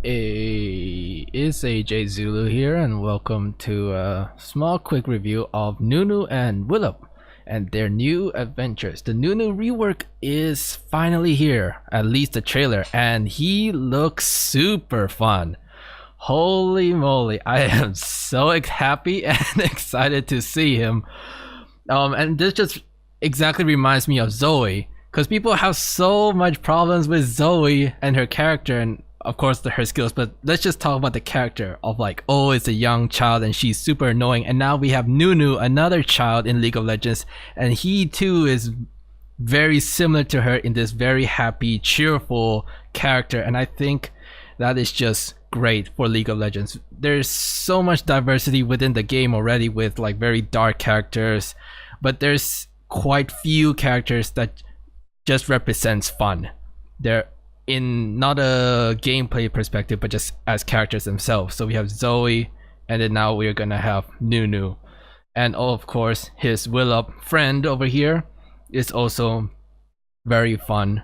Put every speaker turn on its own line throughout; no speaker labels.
It's AJZulu here, and welcome to a small quick review of Nunu and Willump and their new adventures. The Nunu rework is finally here, at least the trailer, and he looks super fun. Holy moly, I am so happy and excited to see him. And this just exactly reminds me of Zoe, because people have so much problems with Zoe and her character, and of course her skills, but let's just talk about the character of like, oh, it's a young child and she's super annoying. And now we have Nunu, another child in League of Legends, and he too is very similar to her in this very happy, cheerful character. And I think that is just great for League of Legends. There's so much diversity within the game already with like very dark characters, but there's quite few characters that just represents fun. They're in not a gameplay perspective, but just as characters themselves. So we have Zoe, and then now we're gonna have Nunu, and of course his Willump friend over here is also very fun.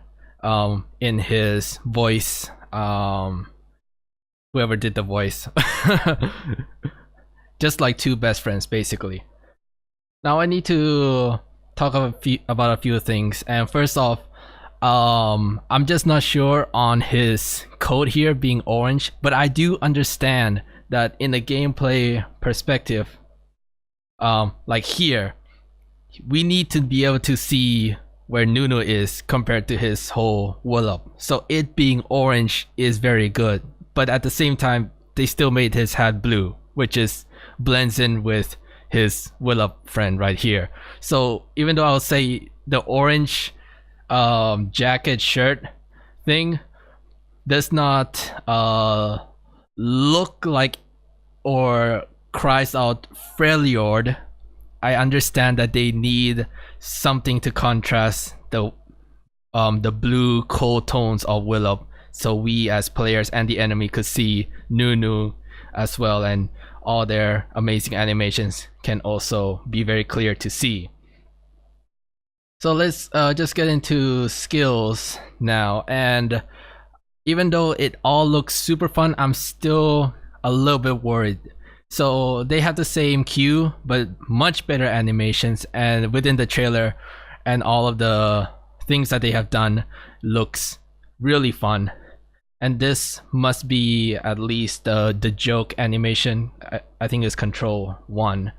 In his voice, whoever did the voice, just like two best friends basically. Now I need to talk about a few things, and first off, I'm just not sure on his code here being orange, but I do understand that in the gameplay perspective, like here, we need to be able to see where Nunu is compared to his whole Willump. So it being orange is very good, but at the same time, they still made his hat blue, which is blends in with his Willump friend right here. So even though I would say the orange jacket shirt thing does not look like or cries out Freljord, I understand that they need something to contrast the blue cold tones of Willump, so we as players and the enemy could see Nunu as well, and all their amazing animations can also be very clear to see. So let's just get into skills now, and even though it all looks super fun, I'm still a little bit worried. So they have the same queue but much better animations, and within the trailer and all of the things that they have done looks really fun. And this must be at least the joke animation. I think it's Control 1.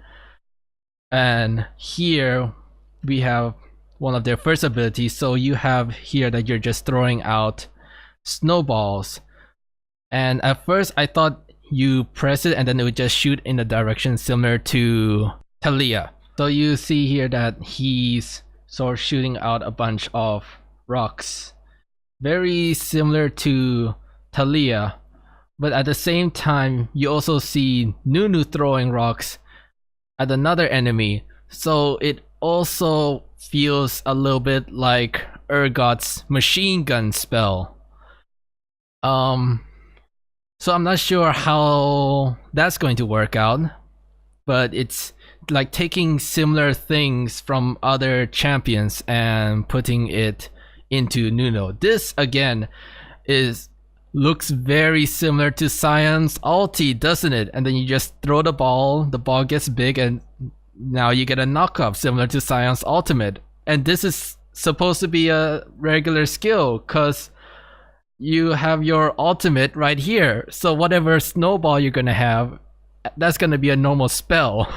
And here we have one of their first abilities. So you have here that you're just throwing out snowballs, and at first I thought you press it and then it would just shoot in a direction similar to Talia. So you see here that he's sort of shooting out a bunch of rocks, very similar to Talia, but at the same time you also see Nunu throwing rocks at another enemy, so it also feels a little bit like Urgot's machine gun spell. So I'm not sure how that's going to work out, but it's like taking similar things from other champions and putting it into Nunu. This again looks very similar to Sion's ulti, doesn't it? And then you just throw the ball gets big, and now you get a knockoff similar to Sion's ultimate. And this is supposed to be a regular skill because you have your ultimate right here. So whatever snowball you're gonna have, that's gonna be a normal spell.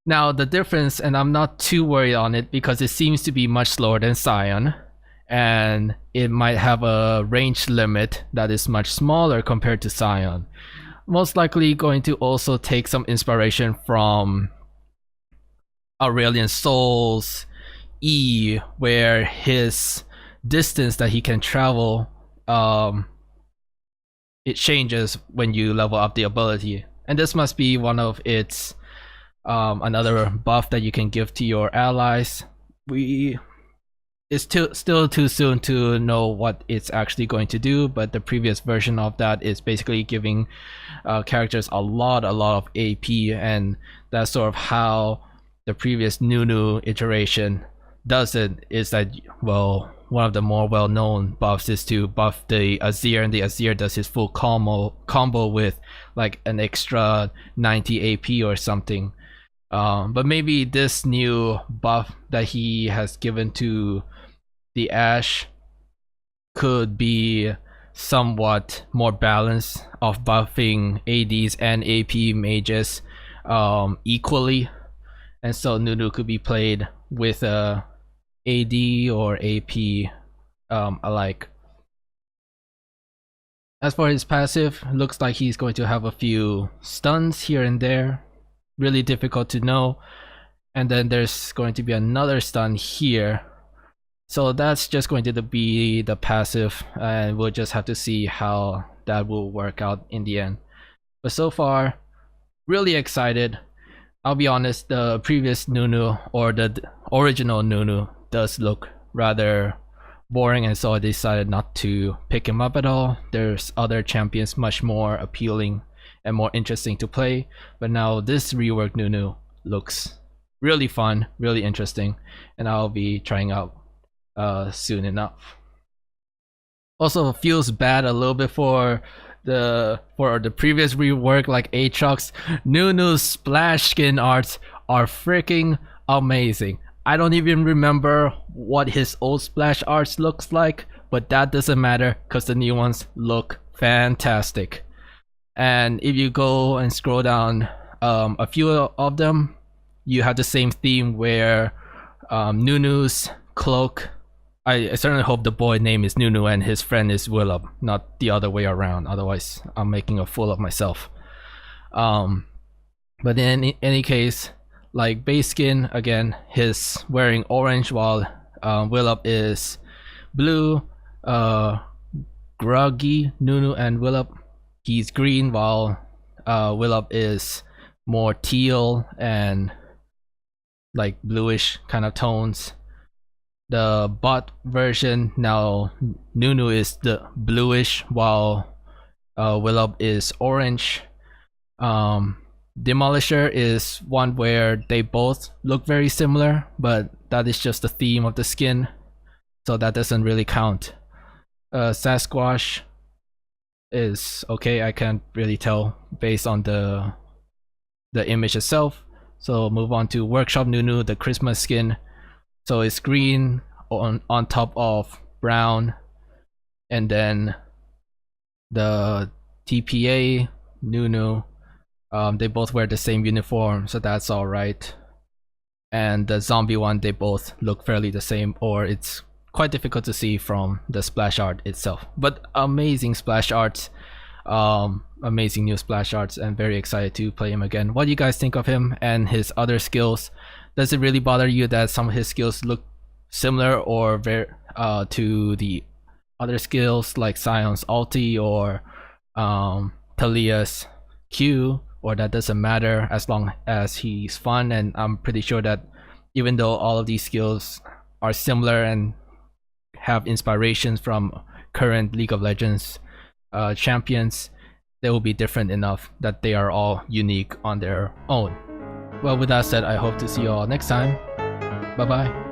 Now the difference, and I'm not too worried on it because it seems to be much slower than Sion, and it might have a range limit that is much smaller compared to Sion. Most likely going to also take some inspiration from Aurelion Sol's E, where his distance that he can travel, it changes when you level up the ability, and this must be one of its another buff that you can give to your allies. It's still too soon to know what it's actually going to do, but the previous version of that is basically giving characters a lot of AP, and that's sort of how the previous Nunu iteration does it, is that, well, one of the more well-known buffs is to buff the Azir, and the Azir does his full combo with like an extra 90 AP or something. But maybe this new buff that he has given to the Ashe could be somewhat more balanced of buffing ADs and AP mages equally, and so Nunu could be played with a AD or AP alike. As for his passive, looks like he's going to have a few stuns here and there, really difficult to know, and then there's going to be another stun here. So that's just going to be the passive, and we'll just have to see how that will work out in the end. But so far, really excited. I'll be honest, the previous Nunu, or the original Nunu, does look rather boring, and so I decided not to pick him up at all. There's other champions much more appealing and more interesting to play, but now this reworked Nunu looks really fun, really interesting, and I'll be trying out soon enough. Also feels bad a little bit for the previous rework, like Aatrox. Nunu's splash skin arts are freaking amazing. I don't even remember what his old splash arts looks like, but that doesn't matter because the new ones look fantastic. And if you go and scroll down a few of them, you have the same theme where Nunu's cloak, I certainly hope the boy name is Nunu and his friend is Willump, not the other way around, otherwise I'm making a fool of myself. But in any case, like base skin, again, he's wearing orange while Willump is blue. Groggy, Nunu and Willump, he's green, while Willump is more teal and like bluish kind of tones. The bot version, now Nunu is the bluish while Willump is orange. Demolisher is one where they both look very similar, but that is just the theme of the skin, so that doesn't really count. Sasquatch is okay, I can't really tell based on the image itself. So move on to Workshop Nunu, the Christmas skin. So it's green on top of brown, and then the TPA Nunu, they both wear the same uniform, so that's alright. And the zombie one, they both look fairly the same, or it's quite difficult to see from the splash art itself. But amazing splash arts, amazing new splash arts, and very excited to play him again. What do you guys think of him and his other skills? Does it really bother you that some of his skills look similar or very to the other skills like Sion's ulti or Talia's Q, or that doesn't matter as long as he's fun? And I'm pretty sure that even though all of these skills are similar and have inspirations from current League of Legends champions, they will be different enough that they are all unique on their own. Well, with that said, I hope to see you all next time. Bye bye.